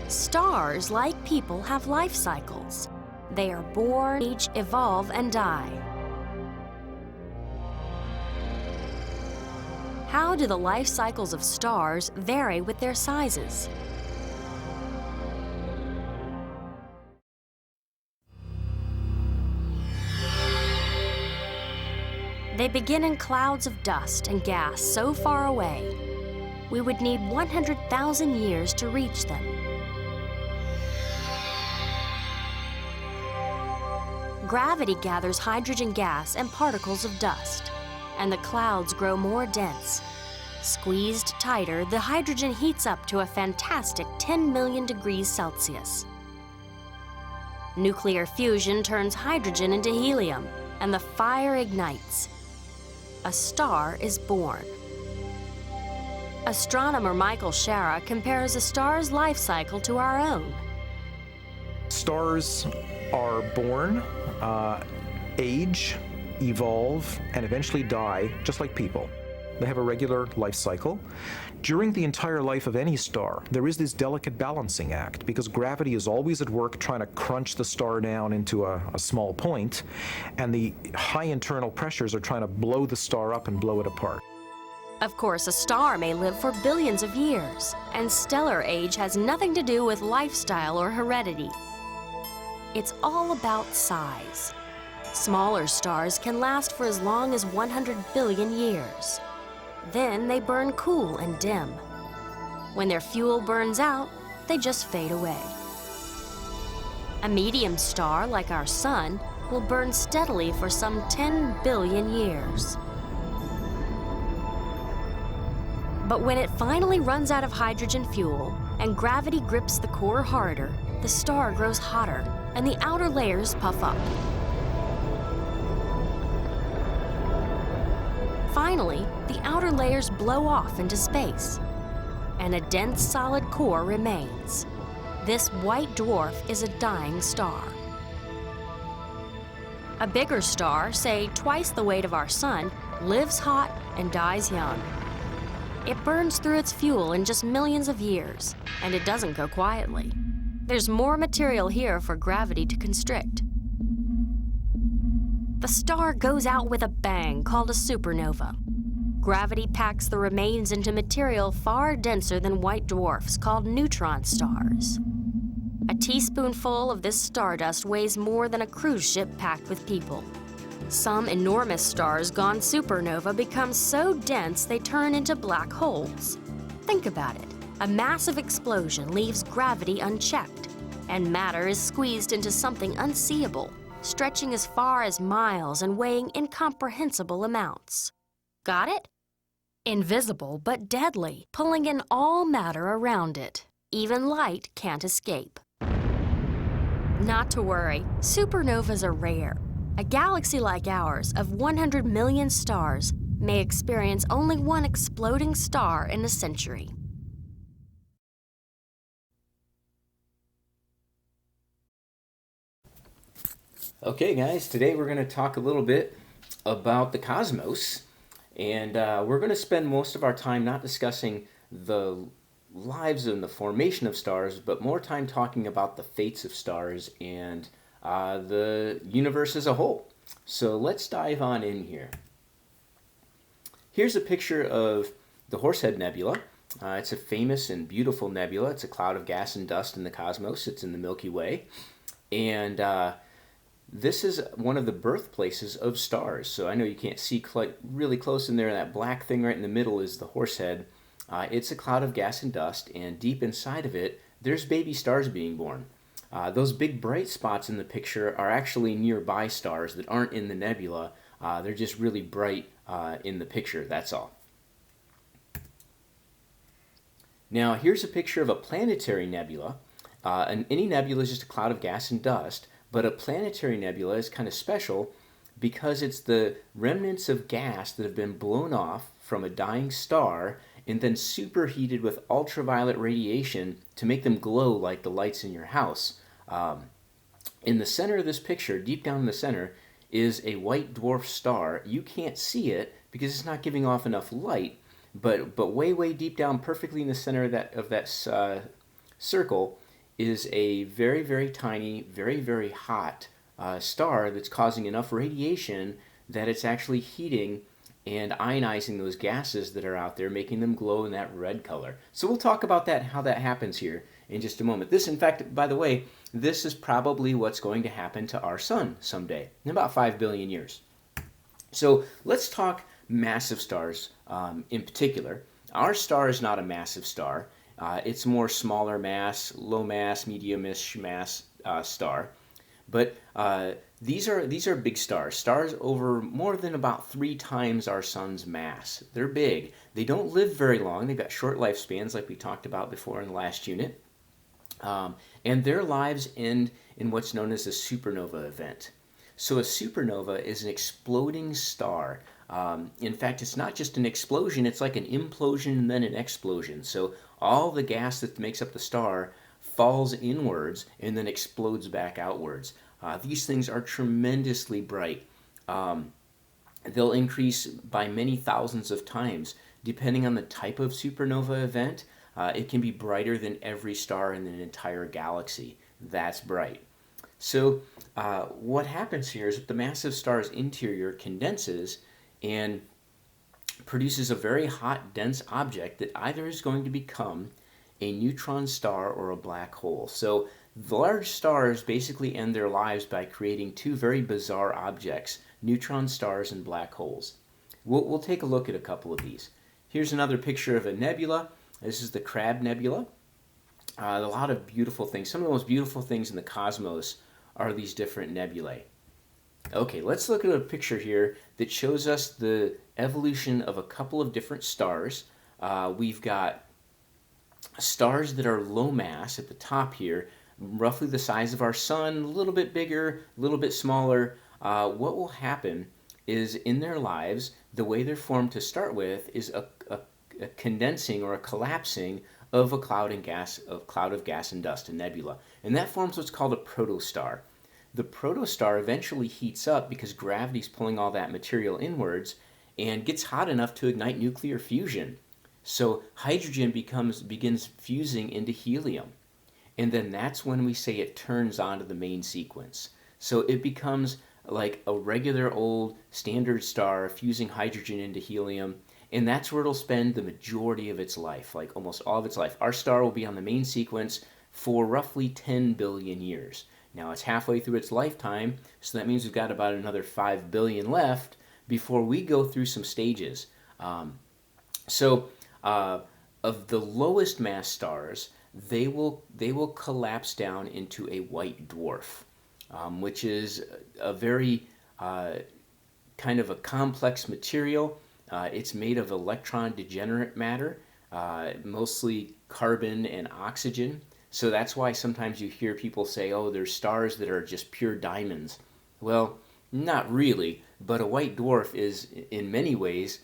Stars, like people, have life cycles. They are born, age, evolve, and die. How do the life cycles of stars vary with their sizes? They begin in clouds of dust and gas so far away, we would need 100,000 years to reach them. Gravity gathers hydrogen gas and particles of dust, and the clouds grow more dense. Squeezed tighter, the hydrogen heats up to a fantastic 10 million degrees Celsius. Nuclear fusion turns hydrogen into helium, and the fire ignites. A star is born. Astronomer Michael Shara compares a star's life cycle to our own. Stars are born, age, evolve, and eventually die, just like people. They have a regular life cycle. During the entire life of any star, there is this delicate balancing act because gravity is always at work trying to crunch the star down into a small point, and the high internal pressures are trying to blow the star up and blow it apart. Of course, a star may live for billions of years, and stellar age has nothing to do with lifestyle or heredity. It's all about size. Smaller stars can last for as long as 100 billion years. Then they burn cool and dim. When their fuel burns out, they just fade away. A medium star, like our Sun, will burn steadily for some 10 billion years. But when it finally runs out of hydrogen fuel and gravity grips the core harder, the star grows hotter and the outer layers puff up. Finally, the outer layers blow off into space, and a dense solid core remains. This white dwarf is a dying star. A bigger star, say twice the weight of our Sun, lives hot and dies young. It burns through its fuel in just millions of years, and it doesn't go quietly. There's more material here for gravity to constrict. The star goes out with a bang called a supernova. Gravity packs the remains into material far denser than white dwarfs called neutron stars. A teaspoonful of this stardust weighs more than a cruise ship packed with people. Some enormous stars gone supernova become so dense they turn into black holes. Think about it. A massive explosion leaves gravity unchecked, and matter is squeezed into something unseeable, stretching as far as miles and weighing incomprehensible amounts. Got it? Invisible but deadly, pulling in all matter around it. Even light can't escape. Not to worry, supernovas are rare. A galaxy like ours, of 100 million stars, may experience only one exploding star in a century. Okay guys, today we're going to talk a little bit about the cosmos, and we're going to spend most of our time not discussing the lives and the formation of stars, but more time talking about the fates of stars and the universe as a whole. So let's dive on in here. Here's a picture of the Horsehead Nebula. It's a famous and beautiful nebula. It's a cloud of gas and dust in the cosmos. It's in the Milky Way. And this is one of the birthplaces of stars. So I know you can't see really close in there. That black thing right in the middle is the Horsehead. It's a cloud of gas and dust, and deep inside of it, there's baby stars being born. Those big bright spots in the picture are actually nearby stars that aren't in the nebula. They're just really bright in the picture, that's all. Now here's a picture of a planetary nebula. Any nebula is just a cloud of gas and dust, but a planetary nebula is kind of special because it's the remnants of gas that have been blown off from a dying star and then superheated with ultraviolet radiation to make them glow like the lights in your house. In the center of this picture, deep down in the center, is a white dwarf star. You can't see it because it's not giving off enough light, but way deep down, perfectly in the center of that circle, is a very, very tiny, very, very hot star that's causing enough radiation that it's actually heating and ionizing those gases that are out there, making them glow in that red color. So we'll talk about that, how that happens here in just a moment. This, in fact, by the way, this is probably what's going to happen to our sun someday, in about 5 billion years. So let's talk massive stars in particular. Our star is not a massive star. It's more smaller mass, low mass, medium-ish mass star. But these are big stars. Stars over more than about 3 times our sun's mass. They're big. They don't live very long. They've got short lifespans like we talked about before in the last unit. And their lives end in what's known as a supernova event. So a supernova is an exploding star. In fact, it's not just an explosion, it's like an implosion and then an explosion. So all the gas that makes up the star falls inwards and then explodes back outwards. These things are tremendously bright. They'll increase by many thousands of times. Depending on the type of supernova event, it can be brighter than every star in an entire galaxy. That's bright. So what happens here is that the massive star's interior condenses and produces a very hot, dense object that either is going to become a neutron star or a black hole. So the large stars basically end their lives by creating 2 very bizarre objects, neutron stars and black holes. We'll take a look at a couple of these. Here's another picture of a nebula. This is the Crab Nebula. A lot of beautiful things. Some of the most beautiful things in the cosmos are these different nebulae. Okay, let's look at a picture here that shows us the evolution of a couple of different stars. We've got stars that are low mass at the top here, roughly the size of our sun, a little bit bigger, a little bit smaller. What will happen is in their lives, the way they're formed to start with is a condensing or a collapsing of a cloud of gas and dust, a nebula. And that forms what's called a protostar. The protostar eventually heats up because gravity's pulling all that material inwards and gets hot enough to ignite nuclear fusion. So hydrogen begins fusing into helium. And then that's when we say it turns onto the main sequence. So it becomes like a regular old standard star fusing hydrogen into helium. And that's where it'll spend the majority of its life, like almost all of its life. Our star will be on the main sequence for roughly 10 billion years. Now it's halfway through its lifetime, so that means we've got about another 5 billion left before we go through some stages. Of the lowest mass stars, they will collapse down into a white dwarf, which is a very kind of a complex material. It's made of electron degenerate matter, mostly carbon and oxygen. So that's why sometimes you hear people say, oh, there's stars that are just pure diamonds. Well, not really, but a white dwarf is in many ways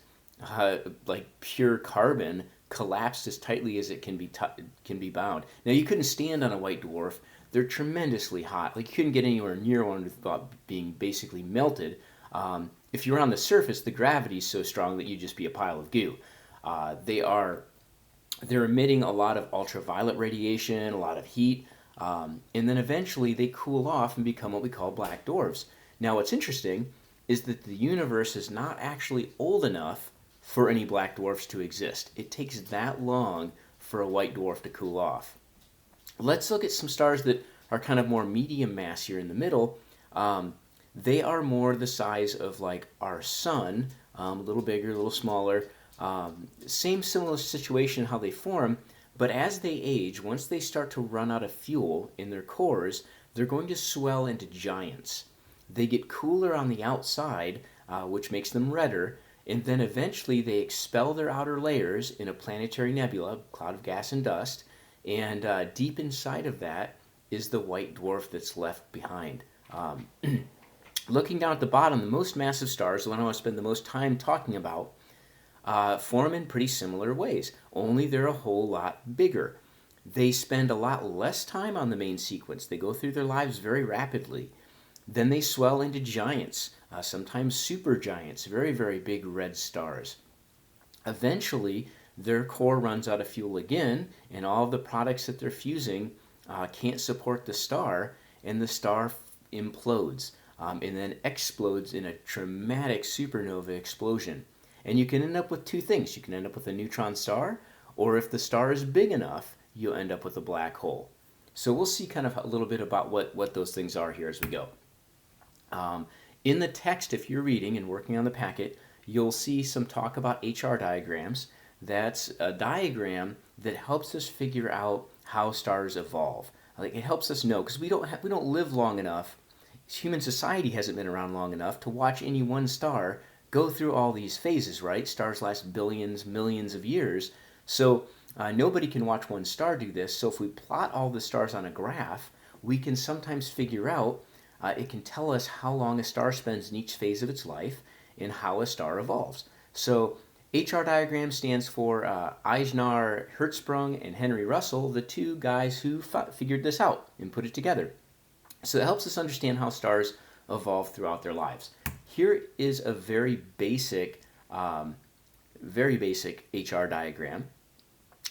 like pure carbon collapsed as tightly as it can be bound. Now, you couldn't stand on a white dwarf. They're tremendously hot. Like, you couldn't get anywhere near one without being basically melted. If you're on the surface, the gravity is so strong that you'd just be a pile of goo. They're emitting a lot of ultraviolet radiation, a lot of heat, and then eventually they cool off and become what we call black dwarfs. Now, what's interesting is that the universe is not actually old enough for any black dwarfs to exist. It takes that long for a white dwarf to cool off. Let's look at some stars that are kind of more medium mass here in the middle. They are more the size of like our sun, a little bigger, a little smaller. Similar situation how they form, but as they age, once they start to run out of fuel in their cores, they're going to swell into giants. They get cooler on the outside, which makes them redder, and then eventually they expel their outer layers in a planetary nebula, cloud of gas and dust, and deep inside of that is the white dwarf that's left behind. Looking down at the bottom, the most massive stars, the one I want to spend the most time talking about, form in pretty similar ways, only they're a whole lot bigger. They spend a lot less time on the main sequence. They go through their lives very rapidly. Then they swell into giants, sometimes supergiants, very, very big red stars. Eventually, their core runs out of fuel again, and all of the products that they're fusing can't support the star, and the star implodes and then explodes in a dramatic supernova explosion. And you can end up with two things. You can end up with a neutron star, or if the star is big enough, you'll end up with a black hole. So we'll see kind of a little bit about what those things are here as we go. In the text, if you're reading and working on the packet, you'll see some talk about HR diagrams. That's a diagram that helps us figure out how stars evolve. Like, it helps us know, because we don't live long enough. Human society hasn't been around long enough to watch any one star go through all these phases, right? Stars last billions, millions of years. So nobody can watch one star do this. So if we plot all the stars on a graph, we can sometimes figure out, it can tell us how long a star spends in each phase of its life and how a star evolves. So HR diagram stands for Eisner, Hertzsprung, and Henry Russell, the two guys who figured this out and put it together. So it helps us understand how stars evolve throughout their lives. Here is a very basic HR diagram.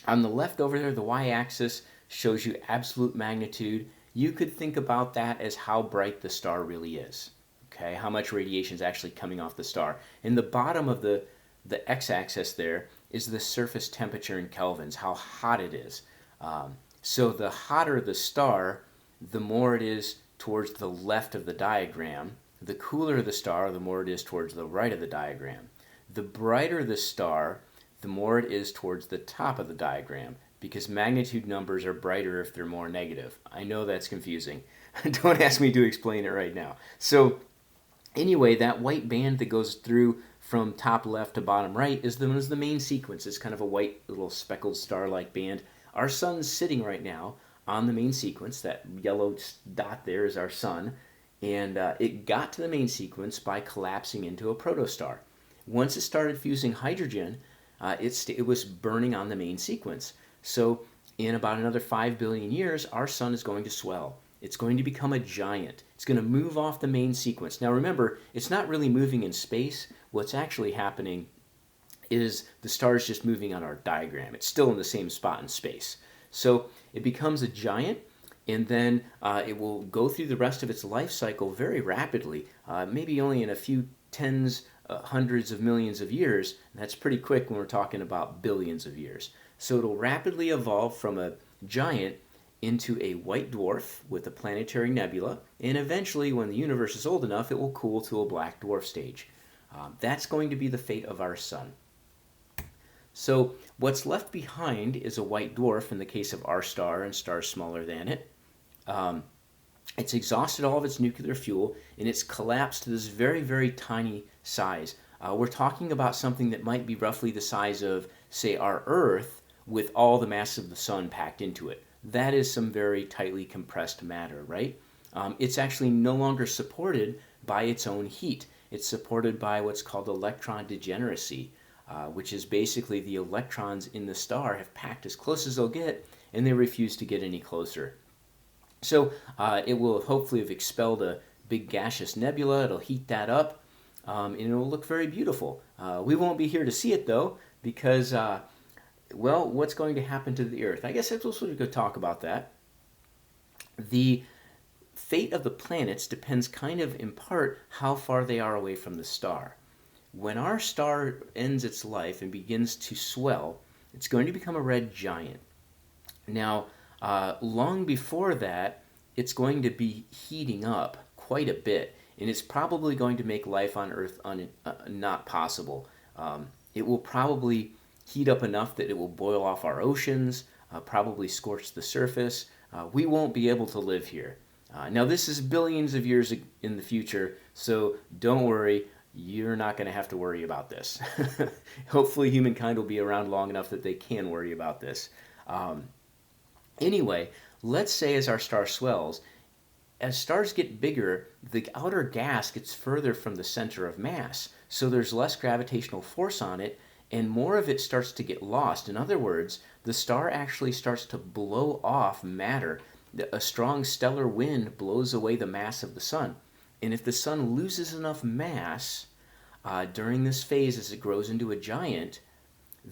On the left over there, the y-axis shows you absolute magnitude. You could think about that as how bright the star really is. Okay, how much radiation is actually coming off the star. In the bottom of the x-axis there is the surface temperature in kelvins, how hot it is. So the hotter the star, the more it is towards the left of the diagram. The cooler the star, the more it is towards the right of the diagram. The brighter the star, the more it is towards the top of the diagram, because magnitude numbers are brighter if they're more negative. I know that's confusing. Don't ask me to explain it right now. So anyway, that white band that goes through from top left to bottom right is the main sequence. It's kind of a white little speckled star-like band. Our sun's sitting right now on the main sequence. That yellow dot there is our sun. And it got to the main sequence by collapsing into a protostar. Once it started fusing hydrogen, it was burning on the main sequence. So in about another 5 billion years, our sun is going to swell. It's going to become a giant. It's going to move off the main sequence. Now remember, it's not really moving in space. What's actually happening is the star is just moving on our diagram. It's still in the same spot in space. So it becomes a giant, and then it will go through the rest of its life cycle very rapidly, maybe only in a few tens, hundreds of millions of years. And that's pretty quick when we're talking about billions of years. So it'll rapidly evolve from a giant into a white dwarf with a planetary nebula, and eventually, when the universe is old enough, it will cool to a black dwarf stage. That's going to be the fate of our sun. So what's left behind is a white dwarf in the case of our star and stars smaller than it. It's exhausted all of its nuclear fuel, and it's collapsed to this very, very tiny size. We're talking about something that might be roughly the size of, say, our Earth with all the mass of the sun packed into it. That is some very tightly compressed matter, right? It's actually no longer supported by its own heat. It's supported by what's called electron degeneracy, which is basically the electrons in the star have packed as close as they'll get, and they refuse to get any closer. So it will hopefully have expelled a big gaseous nebula. It'll heat that up, and it will look very beautiful. We won't be here to see it, though, because, well, what's going to happen to the Earth? I guess that's also a good talk about that. The fate of the planets depends kind of in part how far they are away from the star. When our star ends its life and begins to swell, it's going to become a red giant. Now, long before that, it's going to be heating up quite a bit, and it's probably going to make life on Earth not possible. It will probably heat up enough that it will boil off our oceans, probably scorch the surface. We won't be able to live here. Now, this is billions of years in the future, so don't worry. You're not going to have to worry about this. Hopefully, humankind will be around long enough that they can worry about this. Anyway, let's say as our star swells, as stars get bigger, the outer gas gets further from the center of mass, so there's less gravitational force on it, and more of it starts to get lost. In other words, the star actually starts to blow off matter. A strong stellar wind blows away the mass of the sun. And if the sun loses enough mass during this phase as it grows into a giant,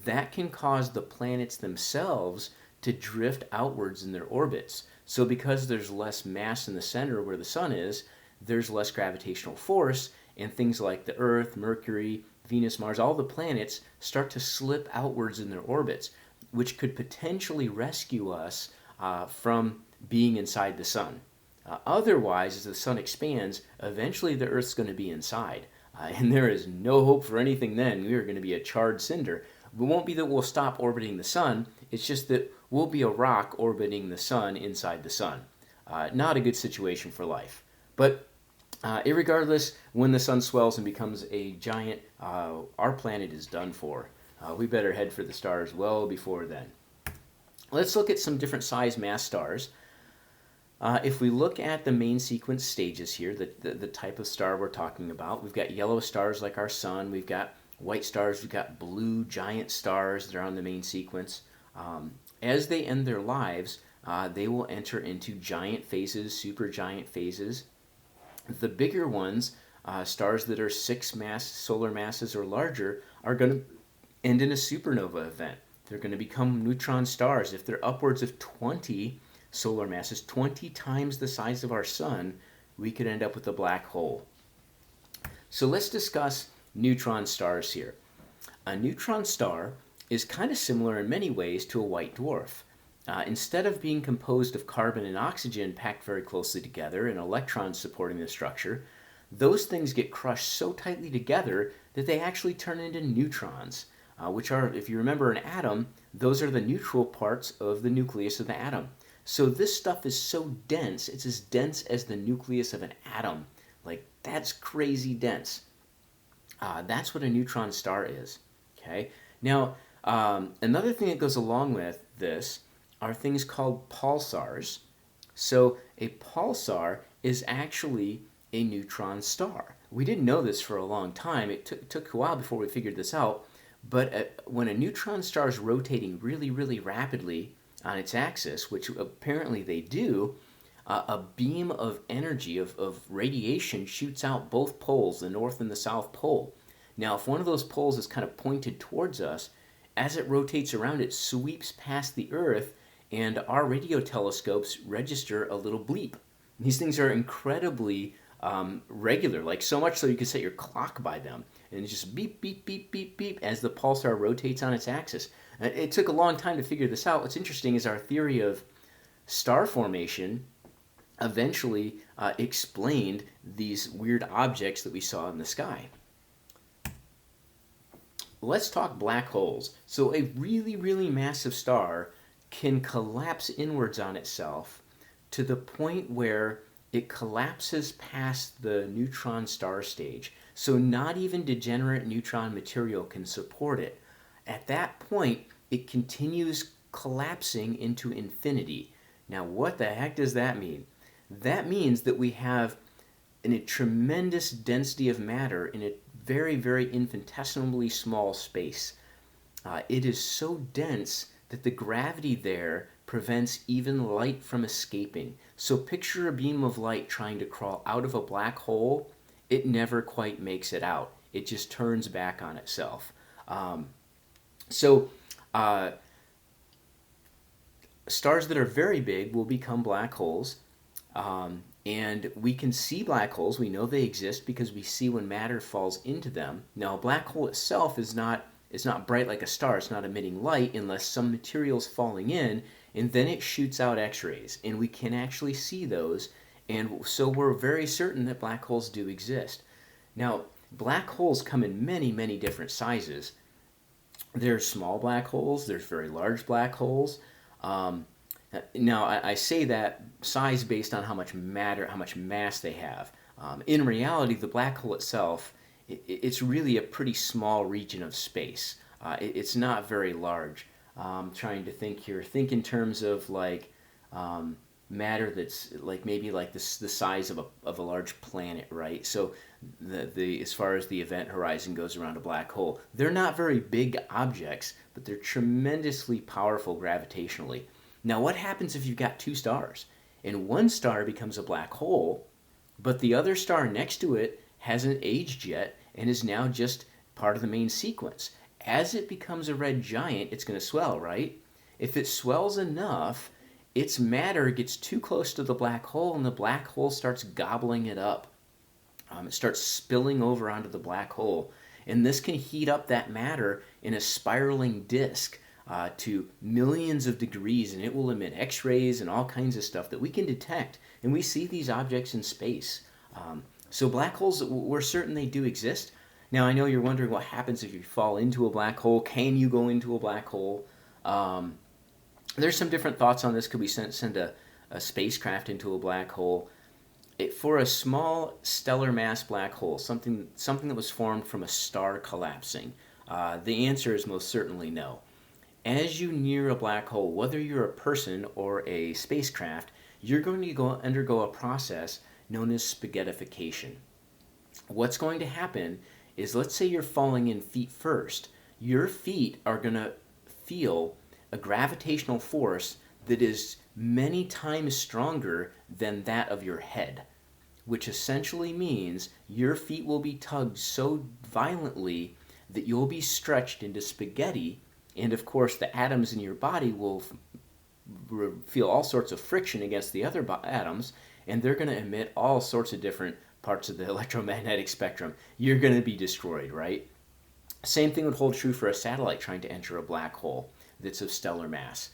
that can cause the planets themselves to drift outwards in their orbits. So because there's less mass in the center where the sun is, there's less gravitational force, and things like the Earth, Mercury, Venus, Mars, all the planets start to slip outwards in their orbits, which could potentially rescue us from being inside the sun. Otherwise, as the sun expands, eventually the Earth's going to be inside. And there is no hope for anything then. We are going to be a charred cinder. It won't be that we'll stop orbiting the sun. It's just that we'll be a rock orbiting the sun inside the sun. Not a good situation for life. But irregardless, when the sun swells and becomes a giant, our planet is done for. We better head for the stars well before then. Let's look at some different size mass stars. If we look at the main sequence stages here, the type of star we're talking about, we've got yellow stars like our sun, we've got white stars, we've got blue giant stars that are on the main sequence. As they end their lives, they will enter into giant phases, supergiant phases. The bigger ones, stars that are 6 solar masses or larger, are going to end in a supernova event. They're going to become neutron stars. If they're upwards of 20 solar masses, 20 times the size of our sun, we could end up with a black hole. So let's discuss neutron stars here. A neutron star is kind of similar in many ways to a white dwarf. Instead of being composed of carbon and oxygen packed very closely together and electrons supporting the structure, those things get crushed so tightly together that they actually turn into neutrons, which are, if you remember an atom, those are the neutral parts of the nucleus of the atom. So this stuff is so dense, it's as dense as the nucleus of an atom. Like, that's crazy dense. That's what a neutron star is. Okay. Now, another thing that goes along with this are things called pulsars. So a pulsar is actually a neutron star. We didn't know this for a long time. It took a while before we figured this out. But when a neutron star is rotating really, really rapidly on its axis, which apparently they do, a beam of energy, of radiation, shoots out both poles, the north and the south pole. Now, if one of those poles is kind of pointed towards us, as it rotates around, it sweeps past the Earth, and our radio telescopes register a little bleep. These things are incredibly regular, like so much so you can set your clock by them. And it's just beep, beep, beep, beep, beep as the pulsar rotates on its axis. It took a long time to figure this out. What's interesting is our theory of star formation eventually explained these weird objects that we saw in the sky. Let's talk black holes. So a really, really massive star can collapse inwards on itself to the point where it collapses past the neutron star stage. So not even degenerate neutron material can support it. At that point, it continues collapsing into infinity. Now, what the heck does that mean? That means that we have a tremendous density of matter in a very, very infinitesimally small space. It is so dense that the gravity there prevents even light from escaping. So picture a beam of light trying to crawl out of a black hole. It never quite makes it out. It just turns back on itself. Stars that are very big will become black holes. And we can see black holes. We know they exist because we see when matter falls into them. Now, a black hole itself is not bright like a star. It's not emitting light unless some material's falling in, and then it shoots out X-rays, and we can actually see those. And so we're very certain that black holes do exist. Now, black holes come in many, many different sizes. There's small black holes. There's very large black holes. Now, I say that size based on how much matter, how much mass they have. In reality, the black hole itself, it's really a pretty small region of space. It's not very large. I'm trying to think here. Think in terms of like matter that's like maybe like the size of a large planet, right? So as far as the event horizon goes around a black hole, they're not very big objects, but they're tremendously powerful gravitationally. Now, what happens if you've got two stars and one star becomes a black hole, but the other star next to it hasn't aged yet and is now just part of the main sequence? As it becomes a red giant, it's going to swell, right? If it swells enough its matter gets too close to the black hole, and the black hole starts gobbling it up. It starts spilling over onto the black hole. And this can heat up that matter in a spiraling disk to millions of degrees, and it will emit X-rays and all kinds of stuff that we can detect. And we see these objects in space. So black holes, we're certain they do exist. Now, I know you're wondering what happens if you fall into a black hole. Can you go into a black hole? There's some different thoughts on this. Could we send a spacecraft into a black hole? For a small stellar mass black hole, something that was formed from a star collapsing, the answer is most certainly no. As you near a black hole, whether you're a person or a spacecraft, you're going to undergo a process known as spaghettification. What's going to happen is, let's say you're falling in feet first. Your feet are going to feel a gravitational force that is many times stronger than that of your head, which essentially means your feet will be tugged so violently that you'll be stretched into spaghetti, and of course the atoms in your body will feel all sorts of friction against the other atoms, and they're going to emit all sorts of different parts of the electromagnetic spectrum. You're going to be destroyed, right? Same thing would hold true for a satellite trying to enter a black hole that's of stellar mass.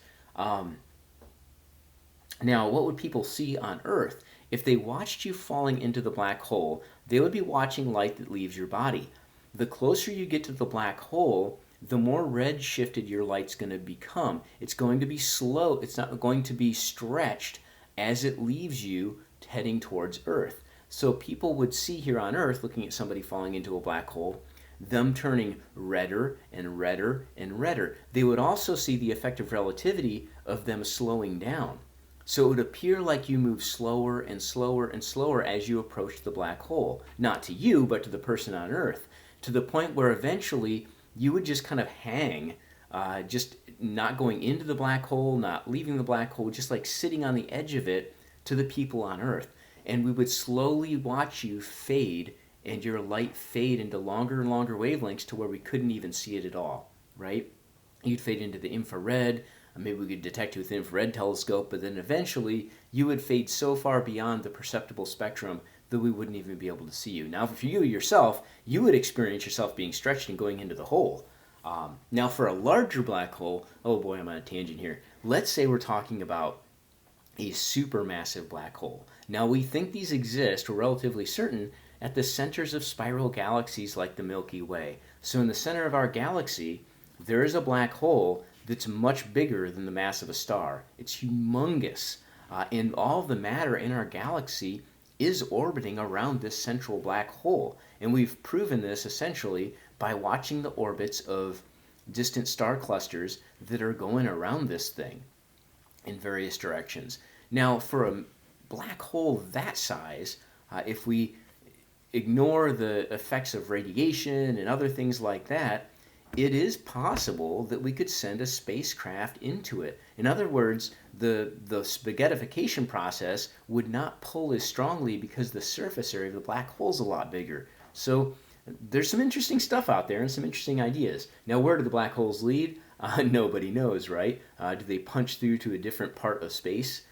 Now, what would people see on Earth? If they watched you falling into the black hole, they would be watching light that leaves your body. The closer you get to the black hole, the more red shifted your light's going to become. It's going to be slow. It's not going to be stretched as it leaves you heading towards Earth. So people would see here on Earth, looking at somebody falling into a black hole, them turning redder and redder and redder. They would also see the effect of relativity of them slowing down. So it would appear like you move slower and slower and slower as you approach the black hole. Not to you, but to the person on Earth, to the point where eventually you would just kind of hang, just not going into the black hole, not leaving the black hole, just like sitting on the edge of it to the people on Earth. And we would slowly watch you fade, and your light fade into longer and longer wavelengths to where we couldn't even see it at all, right? You'd fade into the infrared. Maybe we could detect you with an infrared telescope, but then eventually you would fade so far beyond the perceptible spectrum that we wouldn't even be able to see you. Now, for you yourself, you would experience yourself being stretched and going into the hole. Now, for a larger black hole, oh boy, I'm on a tangent here. Let's say we're talking about a supermassive black hole. Now, we think these exist, we're relatively certain, at the centers of spiral galaxies like the Milky Way. So in the center of our galaxy, there is a black hole that's much bigger than the mass of a star. It's humongous. And all of the matter in our galaxy is orbiting around this central black hole. And we've proven this essentially by watching the orbits of distant star clusters that are going around this thing in various directions. Now, for a black hole that size, if we ignore the effects of radiation and other things like that, it is possible that we could send a spacecraft into it. In other words, the spaghettification process would not pull as strongly because the surface area of the black hole is a lot bigger. So there's some interesting stuff out there and some interesting ideas. Now, where do the black holes lead? Nobody knows, right? Do they punch through to a different part of space?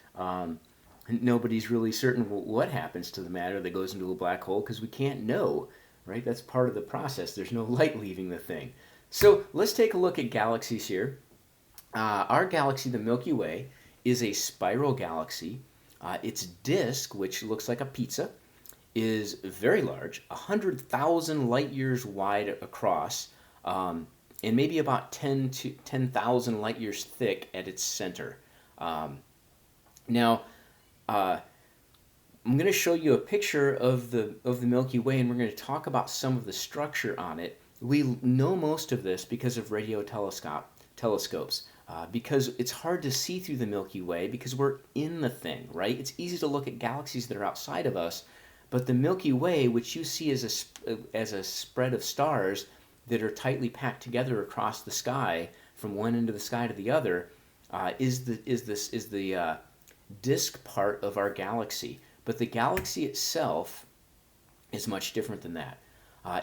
Nobody's really certain what happens to the matter that goes into a black hole because we can't know, right? That's part of the process. There's no light leaving the thing. So let's take a look at galaxies here. Our galaxy, the Milky Way, is a spiral galaxy. Its disk, which looks like a pizza, is very large, 100,000 light years wide across, and maybe about 10,000 light years thick at its center. Now, I'm going to show you a picture of the Milky Way, and we're going to talk about some of the structure on it. We know most of this because of radio telescopes, because it's hard to see through the Milky Way because we're in the thing, right? It's easy to look at galaxies that are outside of us, but the Milky Way, which you see as a spread of stars that are tightly packed together across the sky from one end of the sky to the other, is the disk part of our galaxy. But the galaxy itself is much different than that.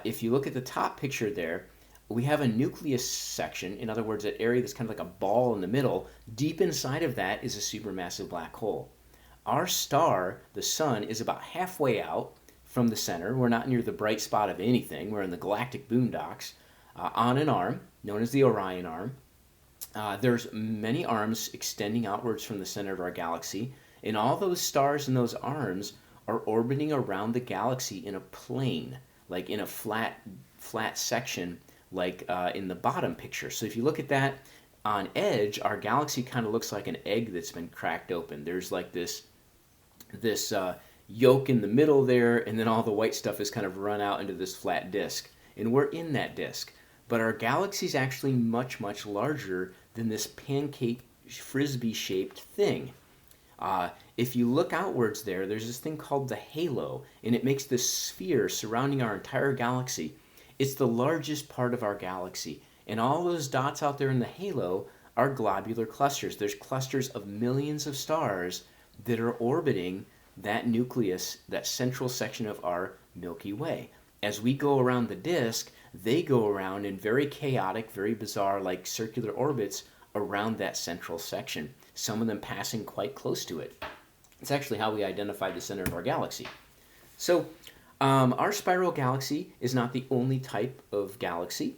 If you look at the top picture there, we have a nucleus section, in other words, an area that's kind of like a ball in the middle. Deep inside of that is a supermassive black hole. Our star, the sun, is about halfway out from the center. We're not near the bright spot of anything. We're in the galactic boondocks on an arm known as the Orion arm. There's many arms extending outwards from the center of our galaxy, and all those stars in those arms are orbiting around the galaxy in a plane, like in a flat section, like in the bottom picture. So if you look at that on edge, our galaxy kind of looks like an egg that's been cracked open. There's like this yolk in the middle there, and then all the white stuff is kind of run out into this flat disk, and we're in that disk. But our galaxy is actually much, much larger than this pancake frisbee-shaped thing. If you look outwards there's this thing called the halo, and it makes this sphere surrounding our entire galaxy. It's the largest part of our galaxy, and all those dots out there in the halo are globular clusters. There's clusters of millions of stars that are orbiting that nucleus, that central section of our Milky Way. As we go around the disk, they go around in very chaotic, very bizarre, like circular orbits around that central section, some of them passing quite close to it. It's actually how we identify the center of our galaxy. So our spiral galaxy is not the only type of galaxy.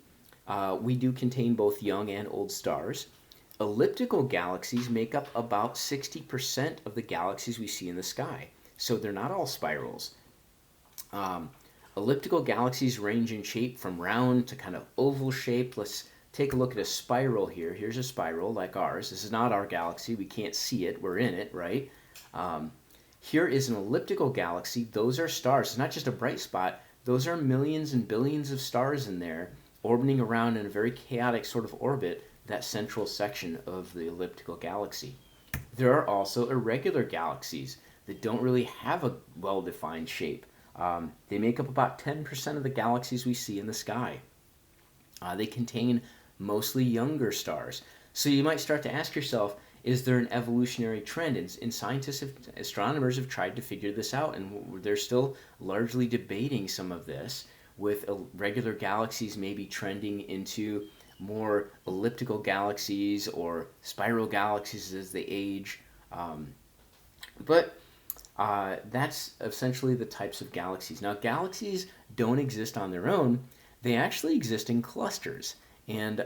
We do contain both young and old stars. Elliptical galaxies make up about 60% of the galaxies we see in the sky. So they're not all spirals. Elliptical galaxies range in shape from round to kind of oval shape. Let's take a look at a spiral here. Here's a spiral like ours. This is not our galaxy. We can't see it. We're in it, right? Here is an elliptical galaxy. Those are stars. It's not just a bright spot. Those are millions and billions of stars in there orbiting around in a very chaotic sort of orbit, that central section of the elliptical galaxy. There are also irregular galaxies that don't really have a well-defined shape. They make up about 10% of the galaxies we see in the sky. They contain mostly younger stars. So you might start to ask yourself, is there an evolutionary trend? And scientists, astronomers have tried to figure this out, and they're still largely debating some of this, with regular galaxies maybe trending into more elliptical galaxies or spiral galaxies as they age. But that's essentially the types of galaxies. Now, galaxies don't exist on their own. They actually exist in clusters. And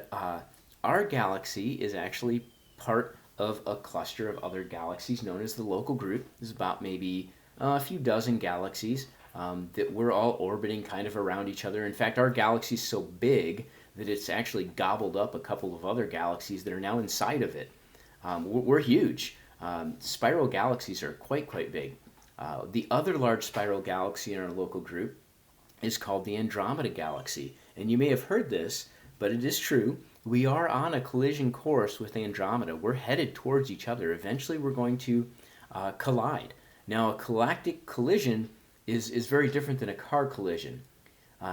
our galaxy is actually part of a cluster of other galaxies known as the local group. There's about maybe a few dozen galaxies that we're all orbiting kind of around each other. In fact, our galaxy is so big that it's actually gobbled up a couple of other galaxies that are now inside of it. We're huge. Spiral galaxies are quite big. The other large spiral galaxy in our local group is called the Andromeda Galaxy. And you may have heard this, but it is true. We are on a collision course with Andromeda. We're headed towards each other. Eventually, we're going to collide. Now, a galactic collision is very different than a car collision.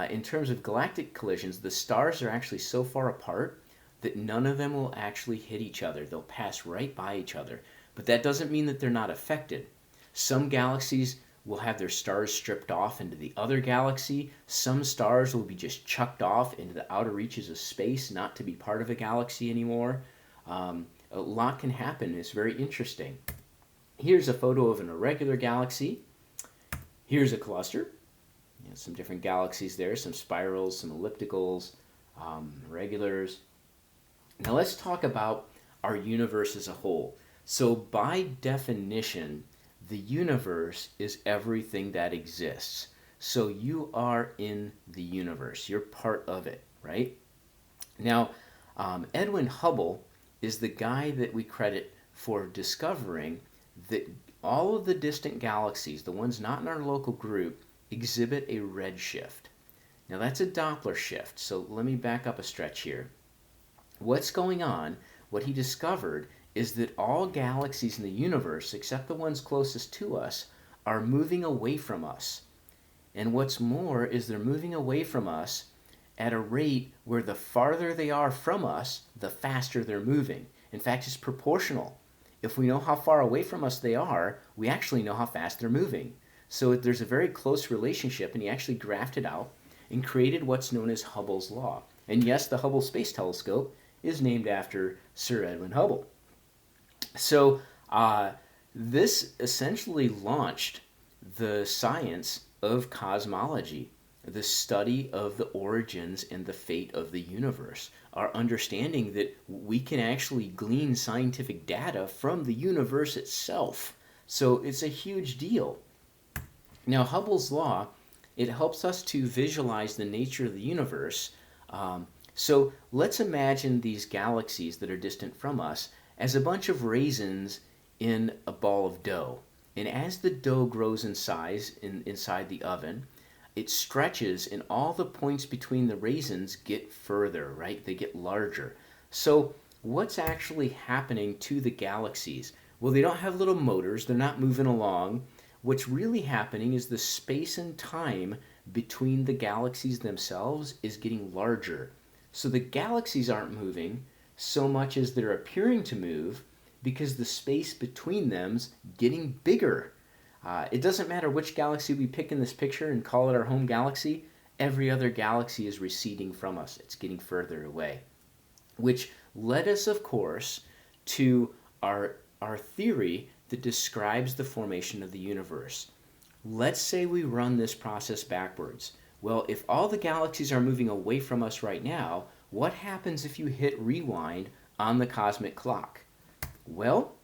In terms of galactic collisions, the stars are actually so far apart that none of them will actually hit each other. They'll pass right by each other. But that doesn't mean that they're not affected. Some galaxies will have their stars stripped off into the other galaxy. Some stars will be just chucked off into the outer reaches of space, not to be part of a galaxy anymore. A lot can happen. It's very interesting. Here's a photo of an irregular galaxy. Here's a cluster. Some different galaxies there, some spirals, some ellipticals, regulars. Now let's talk about our universe as a whole. So by definition, the universe is everything that exists. So you are in the universe. You're part of it, right? Now, Edwin Hubble is the guy that we credit for discovering that all of the distant galaxies, the ones not in our local group, exhibit a redshift. Now that's a Doppler shift. So let me back up a stretch here. What's going on, what he discovered, is that all galaxies in the universe, except the ones closest to us, are moving away from us. And what's more is they're moving away from us at a rate where the farther they are from us, the faster they're moving. In fact, it's proportional. If we know how far away from us they are, we actually know how fast they're moving. So there's a very close relationship, and he actually graphed it out and created what's known as Hubble's law. And yes, the Hubble Space Telescope is named after Sir Edwin Hubble. So this essentially launched the science of cosmology, the study of the origins and the fate of the universe, our understanding that we can actually glean scientific data from the universe itself. So it's a huge deal. Now, Hubble's law, it helps us to visualize the nature of the universe. So let's imagine these galaxies that are distant from us as a bunch of raisins in a ball of dough. And as the dough grows in size inside the oven, it stretches and all the points between the raisins get further, right? They get larger. So what's actually happening to the galaxies? Well, they don't have little motors. They're not moving along. What's really happening is the space and time between the galaxies themselves is getting larger. So the galaxies aren't moving so much as they're appearing to move because the space between them's getting bigger. It doesn't matter which galaxy we pick in this picture and call it our home galaxy, every other galaxy is receding from us. It's getting further away. Which led us, of course, to our theory that describes the formation of the universe. Let's say we run this process backwards. Well, if all the galaxies are moving away from us right now, what happens if you hit rewind on the cosmic clock? Well,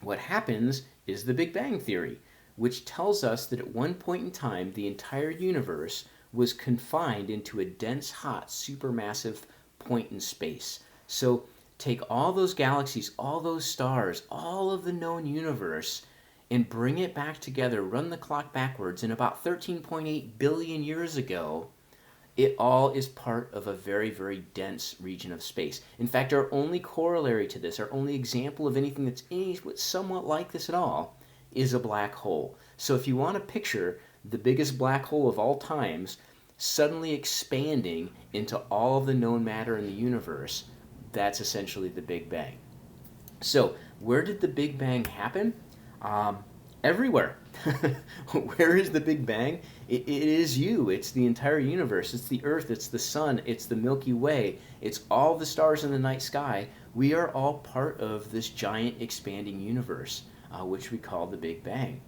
what happens is the Big Bang Theory, which tells us that at one point in time, the entire universe was confined into a dense, hot, supermassive point in space. So take all those galaxies, all those stars, all of the known universe, and bring it back together, run the clock backwards, and about 13.8 billion years ago, it all is part of a very, very dense region of space. In fact, our only corollary to this, our only example of anything that's somewhat like this at all, is a black hole. So if you want to picture the biggest black hole of all times suddenly expanding into all of the known matter in the universe, that's essentially the Big Bang. So where did the Big Bang happen? Everywhere. Where is the Big Bang? It is you. It's the entire universe. It's the Earth. It's the Sun. It's the Milky Way. It's all the stars in the night sky. We are all part of this giant expanding universe, which we call the Big Bang.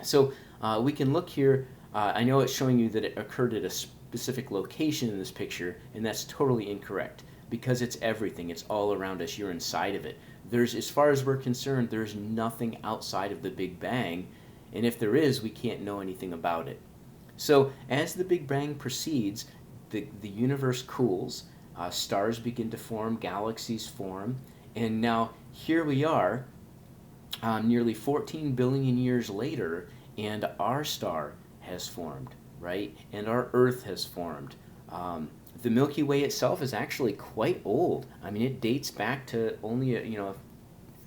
So we can look here. I know it's showing you that it occurred at a specific location in this picture, and that's totally incorrect because it's everything. It's all around us. You're inside of it. As far as we're concerned, there's nothing outside of the Big Bang, and if there is, we can't know anything about it. So as the Big Bang proceeds, the universe cools, stars begin to form, galaxies form, and now here we are, nearly 14 billion years later, and our star has formed, right? And our Earth has formed. The Milky Way itself is actually quite old. I mean, it dates back to only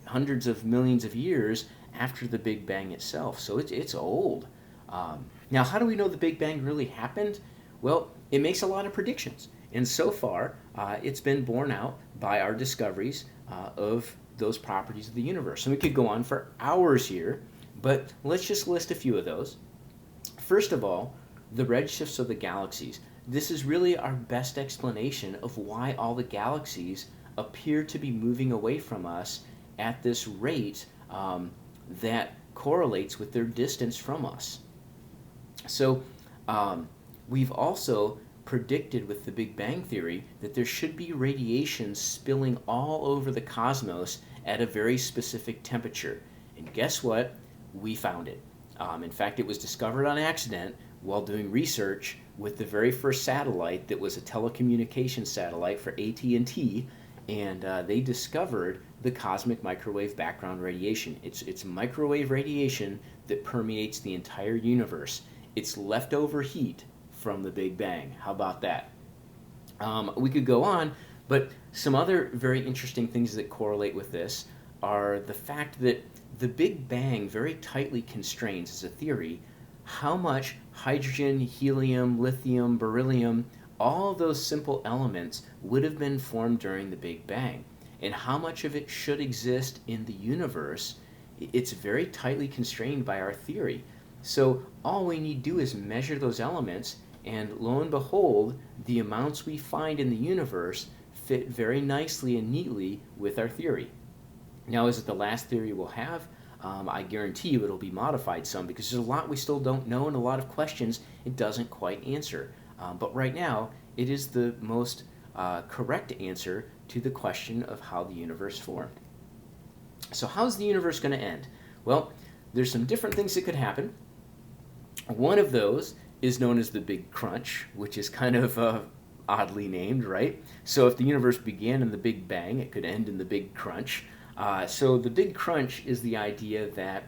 hundreds of millions of years after the Big Bang itself. So it's old. Now, how do we know the Big Bang really happened? Well, it makes a lot of predictions. And so far, it's been borne out by our discoveries of those properties of the universe. And we could go on for hours here, but let's just list a few of those. First of all, the redshifts of the galaxies. This is really our best explanation of why all the galaxies appear to be moving away from us at this rate that correlates with their distance from us. So we've also predicted with the Big Bang Theory that there should be radiation spilling all over the cosmos at a very specific temperature. And guess what? We found it. In fact, it was discovered on accident while doing research with the very first satellite that was a telecommunications satellite for AT&T, and they discovered the cosmic microwave background radiation. It's microwave radiation that permeates the entire universe. It's leftover heat from the Big Bang. How about that? We could go on, but some other very interesting things that correlate with this are the fact that the Big Bang very tightly constrains, as a theory, how much hydrogen, helium, lithium, beryllium, all of those simple elements would have been formed during the Big Bang. And how much of it should exist in the universe, it's very tightly constrained by our theory. So all we need to do is measure those elements And lo and behold, the amounts we find in the universe fit very nicely and neatly with our theory. Now, is it the last theory we'll have? I guarantee you it'll be modified some, because there's a lot we still don't know and a lot of questions it doesn't quite answer. But right now, it is the most correct answer to the question of how the universe formed. So how's the universe going to end? Well, there's some different things that could happen. One of those is known as the Big Crunch, which is kind of oddly named, right? So if the universe began in the Big Bang, it could end in the Big Crunch. So the Big Crunch is the idea that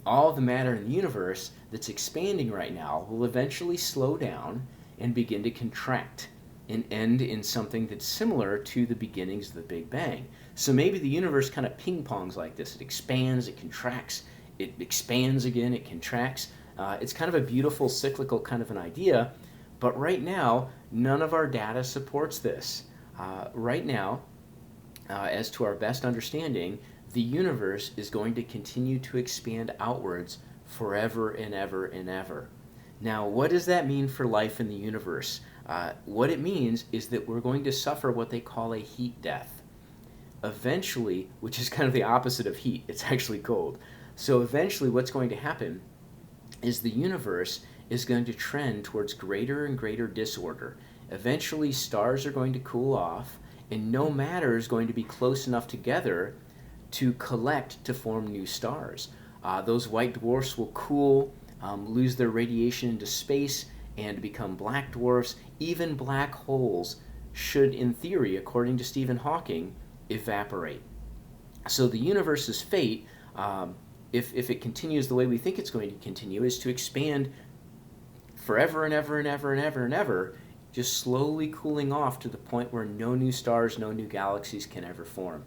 all the matter in the universe that's expanding right now will eventually slow down and begin to contract and end in something that's similar to the beginnings of the Big Bang. So maybe the universe kind of ping-pongs like this. It expands, it contracts, it expands again, it contracts. It's kind of a beautiful cyclical kind of an idea, but right now, none of our data supports this. Right now, as to our best understanding, the universe is going to continue to expand outwards forever and ever and ever. Now, what does that mean for life in the universe? What it means is that we're going to suffer what they call a heat death. Eventually, which is kind of the opposite of heat, it's actually cold. So eventually what's going to happen is the universe is going to trend towards greater and greater disorder. Eventually stars are going to cool off, and no matter is going to be close enough together to collect to form new stars. Those white dwarfs will cool, lose their radiation into space, and become black dwarfs. Even black holes should, in theory, according to Stephen Hawking, evaporate. So the universe's fate, if it continues the way we think it's going to continue, is to expand forever and ever and ever and ever and ever, just slowly cooling off to the point where no new stars, no new galaxies can ever form.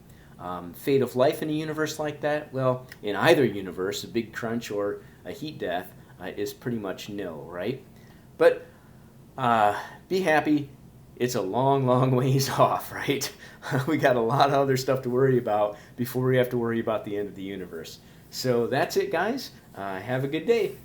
Fate of life in a universe like that? Well, in either universe, a big crunch or a heat death is pretty much no, right? But be happy. It's a long, long ways off, right? We got a lot of other stuff to worry about before we have to worry about the end of the universe. So that's it, guys. Have a good day.